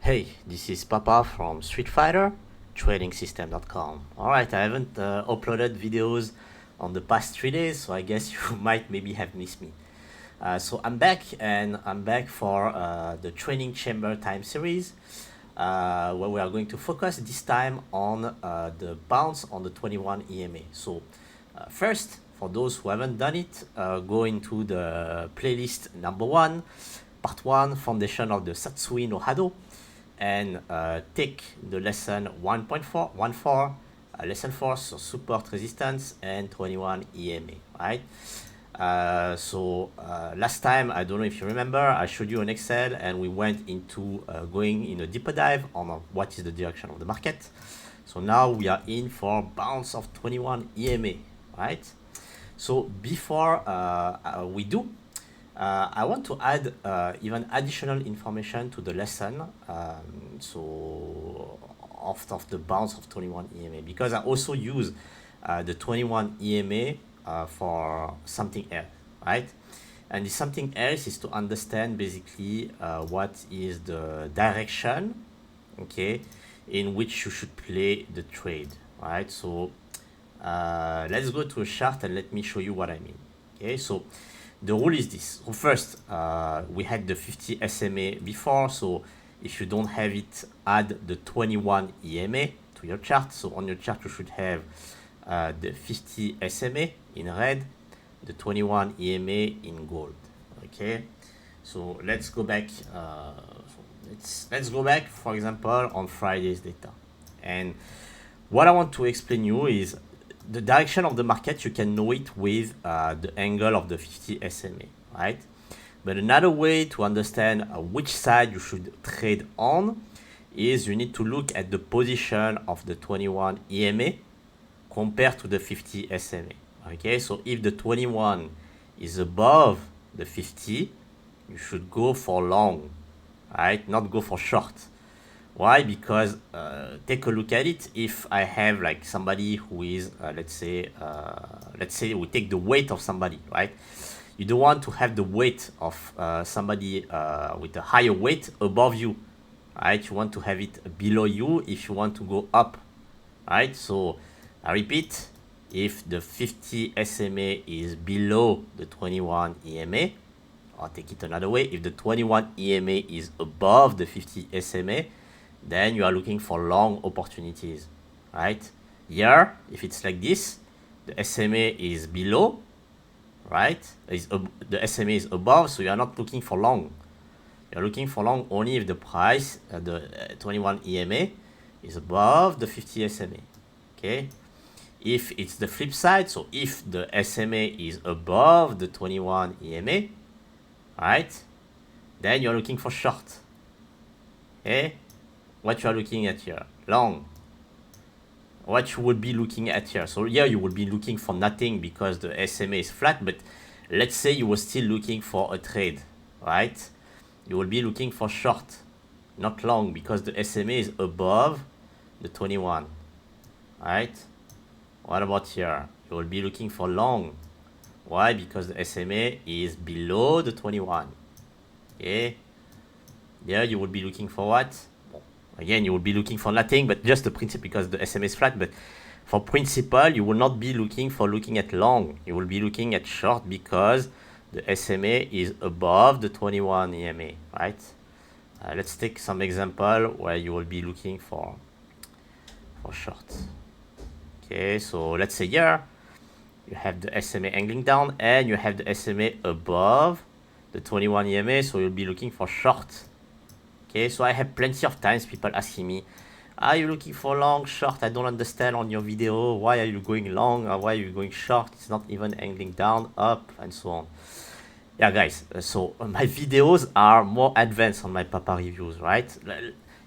Hey, this is Papa from Street Fighter TradingSystem.com. Alright, I haven't uploaded videos on the past 3 days, so I guess you might maybe have missed me. So I'm back, and I'm back for the Training Chamber time series, where we are going to focus this time on the bounce on the 21 EMA. So first, for those who haven't done it, go into the playlist number 1, part 1, Foundation of the Satsui no Hado, and take the lesson 1.4, lesson 4, so support resistance and 21 EMA, right? Last time, I don't know if you remember, I showed you an Excel and we went into going in a deeper dive on what is the direction of the market. So now we are in for bounce of 21 EMA, right? So before we do, I want to add even additional information to the lesson, of the bounce of 21 EMA, because I also use the 21 EMA for something else, right? And this something else is to understand basically what is the direction, okay, in which you should play the trade, right? So let's go to a chart and let me show you what I mean. Okay, so the rule is this. So first, we had the 50 SMA before, so if you don't have it, add the 21 EMA to your chart. So on your chart, you should have the 50 SMA in red, the 21 EMA in gold. Okay, so let's go back. Let's go back, for example, on Friday's data. And what I want to explain you is the direction of the market. You can know it with the angle of the 50 SMA, right? But another way to understand which side you should trade on is you need to look at the position of the 21 EMA compared to the 50 SMA. Okay, so if the 21 is above the 50, you should go for long, right? Not go for short. Why? Because take a look at it. If I have like somebody who is, let's say we take the weight of somebody, right? You don't want to have the weight of somebody with a higher weight above you, right? You want to have it below you if you want to go up, right? So I repeat, if the 50 SMA is below the 21 EMA, or take it another way, if the 21 EMA is above the 50 SMA, then you are looking for long opportunities, right? Here, if it's like this, the SMA is below, right? The SMA is above, so you are not looking for long. You're looking for long only if the price, the 21 EMA, is above the 50 SMA, okay? If it's the flip side, so if the SMA is above the 21 EMA, right, then you're looking for short, okay? What you are looking at here, long. What you would be looking at here, so here you would be looking for nothing because the SMA is flat, but let's say you were still looking for a trade, right? You will be looking for short, not long, because the SMA is above the 21, right? What about here? You will be looking for long. Why? Because the SMA is below the 21, okay? There you will be looking for what? Again, you will be looking for nothing, but just the principle, because the SMA is flat. But for principle, you will not be looking at long. You will be looking at short because the SMA is above the 21 EMA, right? Let's take some example where you will be looking for short. Okay, so let's say here you have the SMA angling down and you have the SMA above the 21 EMA, so you'll be looking for short. Okay, so I have plenty of times people asking me, are you looking for long, short? I don't understand on your video. Why are you going long or why are you going short? It's not even angling down, up, and so on. Yeah, guys, so my videos are more advanced on my Papa reviews, right?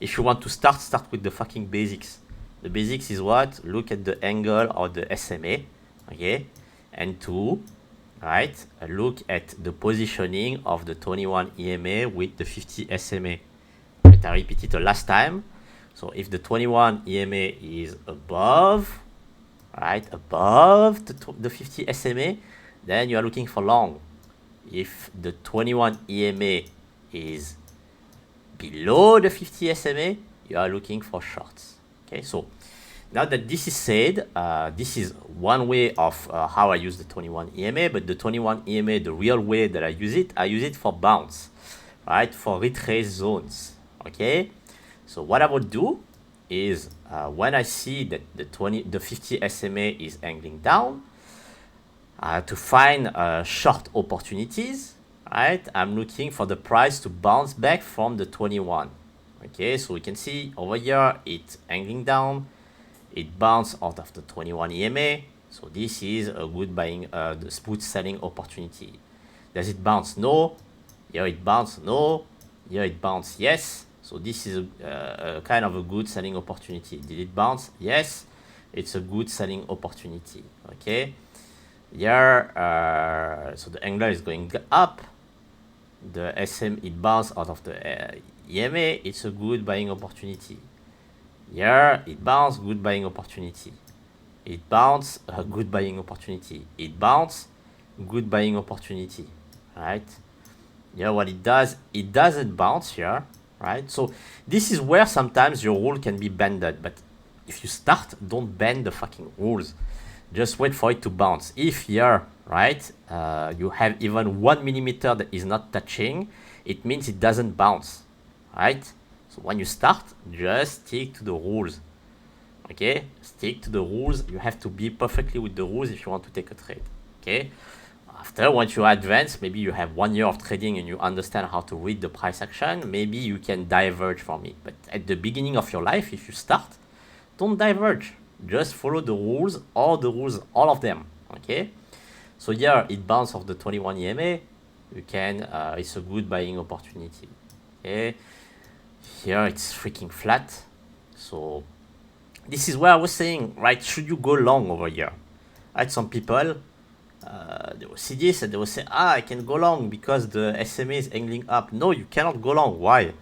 If you want to start with the fucking basics. The basics is what? Look at the angle of the SMA, okay? And two, right? Look at the positioning of the 21 EMA with the 50 SMA. I repeat it the last time. So if the 21 EMA is above, right, above the 50 SMA, then you are looking for long. If the 21 EMA is below the 50 SMA, you are looking for shorts. Okay, so now that this is said, this is one way of how I use the 21 EMA, but the 21 EMA, the real way that I use it for bounce, right? For retrace zones, okay? So what I would do is when I see that the 50 SMA is angling down, to find short opportunities, right? I'm looking for the price to bounce back from the 21. Okay, so we can see over here it's angling down, it bounced out of the 21 EMA, so this is a good buying, the smooth selling opportunity. Does it bounce? No. Here it bounced? No. Here it bounced? Yes. So this is a kind of a good selling opportunity. Did it bounce? Yes. It's a good selling opportunity. Okay. Here, so the angler is going up. The SM, it bounced out of the EMA. It's a good buying opportunity. Here, it bounced, good buying opportunity. It bounced, a good buying opportunity. It bounced, good buying opportunity. Right? Here, what it does, it doesn't bounce here. Right? So this is where sometimes your rule can be bended. But if you start, don't bend the fucking rules. Just wait for it to bounce. If here, right, you have even 1 millimeter that is not touching, it means it doesn't bounce, right? So when you start, just stick to the rules, okay? Stick to the rules. You have to be perfectly with the rules if you want to take a trade, okay? After, once you advance, maybe you have 1 year of trading and you understand how to read the price action, maybe you can diverge from it. But at the beginning of your life, if you start, don't diverge. Just follow the rules, all of them, okay? So here, it bounced off the 21 EMA. You can, it's a good buying opportunity, okay? Here, it's freaking flat. So this is where I was saying, right, should you go long over here? Right, some people, they will see this and they will say, I can go long because the SMA is angling up. No, you cannot go long. Why?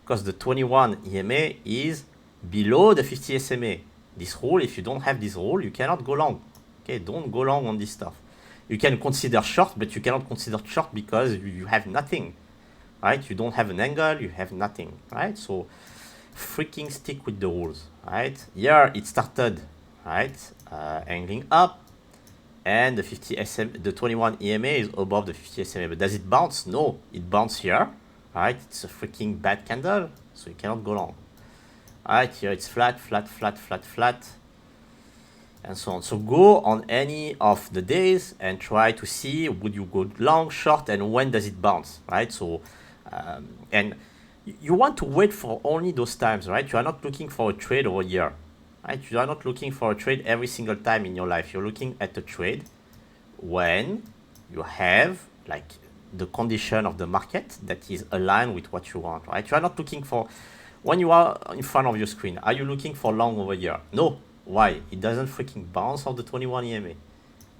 Because the 21 EMA is below the 50 SMA. This rule, if you don't have this rule, you cannot go long. Okay, don't go long on this stuff. You can consider short, but you cannot consider short because you have nothing, right? You don't have an angle, you have nothing, right? So freaking stick with the rules, right? Here it started, right, angling up, and the 50 SMA, the 21 EMA is above the 50 SMA. But does it bounce? No, it bounced here, right? It's a freaking bad candle, so you cannot go long. Alright, here it's flat, flat, flat, flat, flat, and so on. So go on any of the days and try to see would you go long, short, and when does it bounce, right? So, and you want to wait for only those times, right? You are not looking for a trade over here, right? You are not looking for a trade every single time in your life. You're looking at a trade when you have like the condition of the market that is aligned with what you want, right? You are not looking for. When you are in front of your screen, are you looking for long over here? No. Why? It doesn't freaking bounce off the 21 EMA.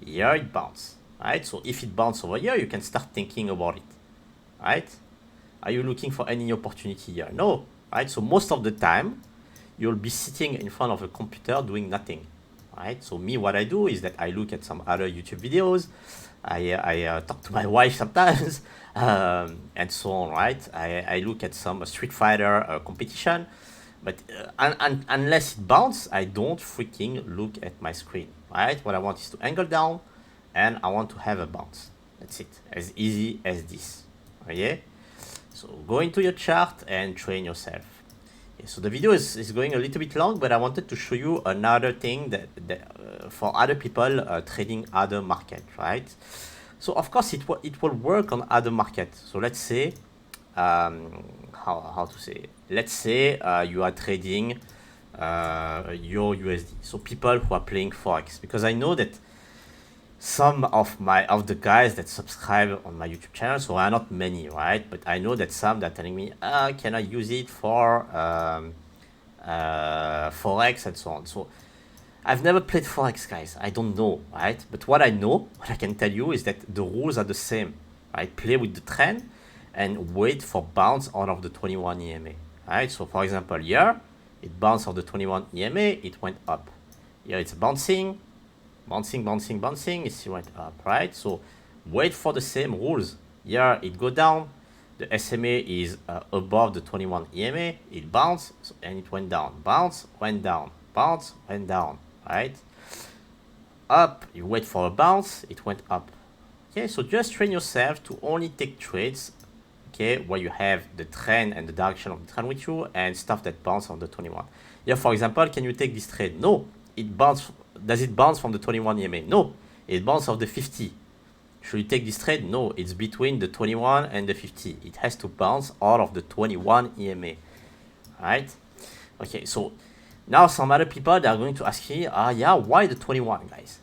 Here it bounces, right? So if it bounces over here, you can start thinking about it, right? Are you looking for any opportunity here? No, right? So most of the time, you'll be sitting in front of a computer doing nothing, right? So me, what I do is that I look at some other YouTube videos. I talk to my wife sometimes, and so on, right? I look at some Street Fighter competition, but unless it bounces, I don't freaking look at my screen, right? What I want is to angle down, and I want to have a bounce. That's it, as easy as this, okay? So go into your chart and train yourself. Okay, so the video is going a little bit long, but I wanted to show you another thing that for other people trading other market, right? So of course it will work on other markets. So let's say how to say, let's say you are trading your USD. So people who are playing Forex, because I know that some of the guys that subscribe on my YouTube channel, so are not many, right? But I know that some that are telling me, can I use it for Forex and so on. So I've never played Forex, guys. I don't know, right? But what I know, what I can tell you is that the rules are the same, right? Play with the trend and wait for bounce out of the 21 EMA, right? So for example, here, it bounced off the 21 EMA, it went up. Here it's bouncing, it still went up, right? So wait for the same rules. Here it go down, the SMA is above the 21 EMA, it bounced, and it went down, bounce, went down, bounce, went down, right? Up, you wait for a bounce, it went up. Okay, so just train yourself to only take trades, okay, where you have the trend and the direction of the trend with you and stuff that bounce on the 21. Here, for example, can you take this trade? No. It bounce. Does it bounce from the 21 EMA? No. It bounces off the 50. Should you take this trade? No. It's between the 21 and the 50. It has to bounce out of the 21 EMA. Right? Okay, so now some other people, they are going to ask you, yeah, why the 21, guys?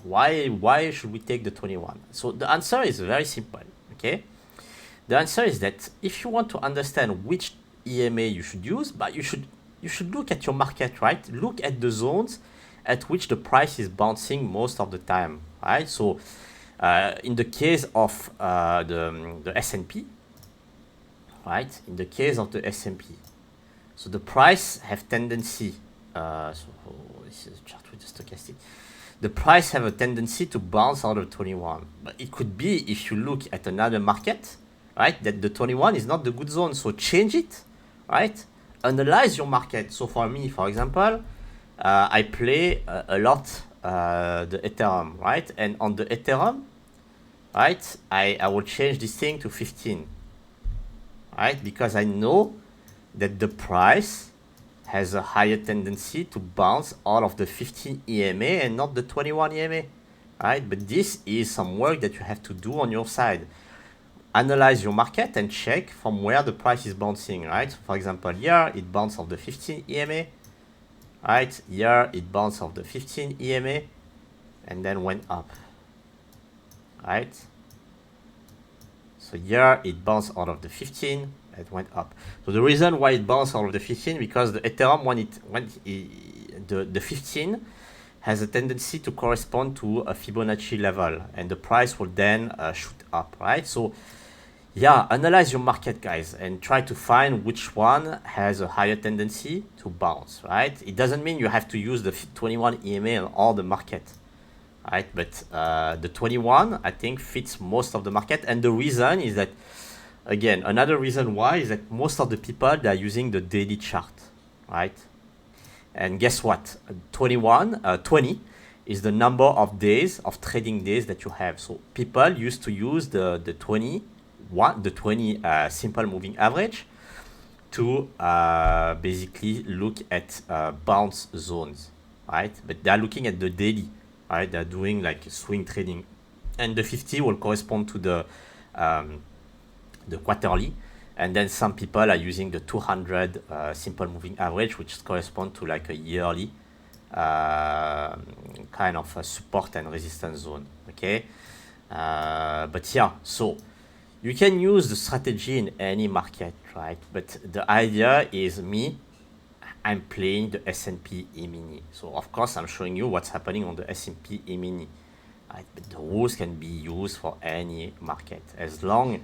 Why should we take the 21? So the answer is very simple, okay? The answer is that if you want to understand which EMA you should use, but you should look at your market, right? Look at the zones at which the price is bouncing most of the time, right? So in the case of the S&P, right? In the case of the S&P, so the price have tendency, so this is a chart with the stochastic. The price have a tendency to bounce out of 21, but it could be if you look at another market, right, that the 21 is not the good zone, so change it, right? Analyze your market. So for me, for example, I play a lot the Ethereum, right? And on the Ethereum, right, I will change this thing to 15, right? Because I know that the price has a higher tendency to bounce out of the 15 EMA and not the 21 EMA, right? But this is some work that you have to do on your side. Analyze your market and check from where the price is bouncing, right? For example, here it bounced off the 15 EMA, right? Here it bounced off the 15 EMA and then went up, right? So here it bounced out of the 15, it went up. So the reason why it bounced out of the 15, because the Ethereum, the 15 has a tendency to correspond to a Fibonacci level, and the price will then shoot up, right? So yeah, analyze your market, guys, and try to find which one has a higher tendency to bounce, right? It doesn't mean you have to use the 21 EMA on all the market, right? But the 21, I think, fits most of the market, and the reason is that, again, another reason why is that most of the people, they are using the daily chart, right? And guess what? 20 is the number of days, of trading days that you have. So people used to use the 20 simple moving average to basically look at bounce zones, right? But they are looking at the daily, right? They're doing like swing trading, and the 50 will correspond to the quarterly, and then some people are using the 200 simple moving average, which corresponds to like a yearly kind of a support and resistance zone, okay? But yeah, so you can use the strategy in any market, right? But the idea is I'm playing the S&P E-mini. So of course I'm showing you what's happening on the S&P E-mini, right? But the rules can be used for any market as long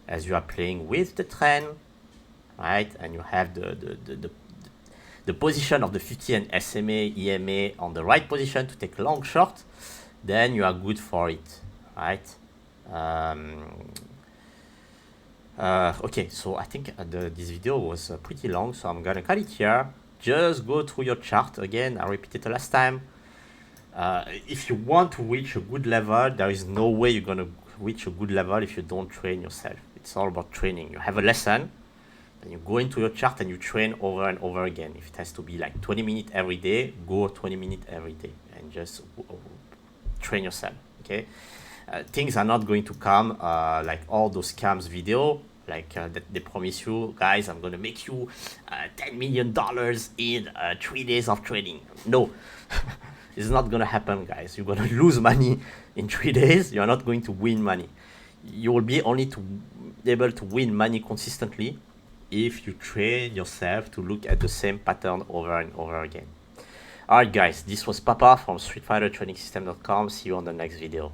as you are playing with the trend, right? And you have the position of the 50 and SMA, EMA on the right position to take long short, then you are good for it, right? Okay, so I think this video was pretty long, so I'm gonna cut it here. Just go through your chart again. I repeated the last time. If you want to reach a good level, there is no way you're gonna reach a good level if you don't train yourself. It's all about training. You have a lesson, and you go into your chart and you train over and over again. If it has to be like 20 minutes every day, go 20 minutes every day and just train yourself, okay? Things are not going to come like all those scams video, like that they promise you, guys, I'm gonna make you $10 million in 3 days of trading. No, it's not gonna happen, guys. You're gonna lose money in 3 days. You're not going to win money. You will be only able to win money consistently if you train yourself to look at the same pattern over and over again. Alright guys, this was Papa from StreetFighterTradingSystem.com. See you on the next video.